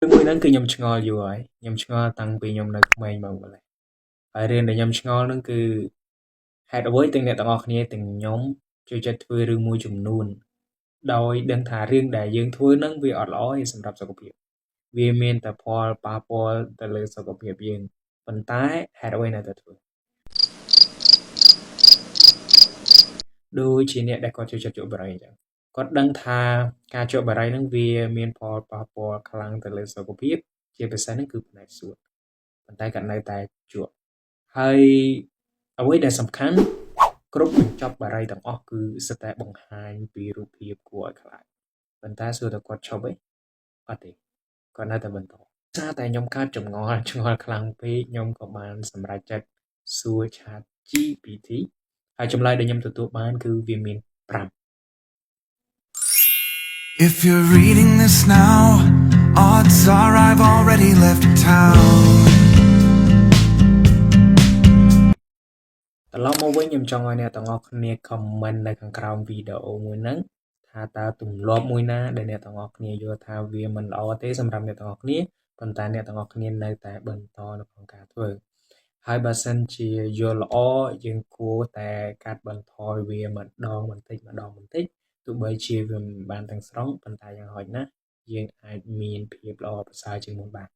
មួយហ្នឹងគឺខ្ញុំឆ្ងល់យូរហើយខ្ញុំឆ្ងល់តាំងពីខ្ញុំនៅក្មេងមកម្ល៉េះហើយរឿងដែលខ្ញុំឆ្ងល់ហ្នឹងគឺហេតុអ្វីទាំងអ្នកទាំងអស់គ្នាទាំងខ្ញុំចូលចិត្តធ្វើរឿងមួយចំនួនដោយដឹងថារឿងដែលយើងធ្វើហ្នឹងវាអត់ល្អទេសម្រាប់សុខភាពវាមានតែផលប៉ះពាល់ទៅលើសុខភាពយើងប៉ុន្តែហេតុអ្វីនៅតែធ្វើដូចជាអ្នកដែលគាត់ចូលចិត្តជក់បារីអញ្ចឹងគាត់ដឹងថាការជក់បារីហ្នឹងវាមានផលប៉ះពាល់ខ្លាំងទៅលើសុខភាពជាពិសេសហ្នឹងគឺផ្នែកសួតប៉ុន្តែគាត់នៅតែជក់ហើយអ្វីដែលសំខាន់គ្រប់កញ្ចប់បារីទាំងអស់គឺសុទ្ធតែបង្ហាញពីរូបភាពគួរឲ្យខ្លាចប៉ុន្តែសួរតែគាត់ឈប់ទេអត់ទេគាត់នៅតែបន្តសារតែខ្ញុំកើតចម្ងល់ខ្លាំងពេកខ្ញុំក៏បានសម្រេចចិត្តសួរ ChatGPT ហើយចម្លើយដែលខ្ញុំទទួលបានគឺវាមាន5 If you're reading this now, odds are I've already left town. ត្រឡប់មកវិញខ្ញុំចង់ឲ្យអ្នកទាំងអស់គ្នា comment នៅខាងក្រោមវីដេអូមួយហ្នឹងថាតើទម្លាប់មួយណាដែលអ្នកទាំងអស់គ្នាយល់ថាវាមិនល្អទេសម្រាប់អ្នកទាំងអស់គ្នាប៉ុន្តែអ្នកទាំងអស់គ្នានៅតែបន្តនៅក្នុងការធ្វើហើយបើសិនជាយល់ល្អយើងគួរតែកាត់បន្ថយវាម្ដងបន្តិចទោះបីជាវាមិនបានទាំងស្រុងប៉ុន្តែយ៉ាងហោចណាស់យើងអាចមានភាពល្អប្រសើរជាងមុនបាន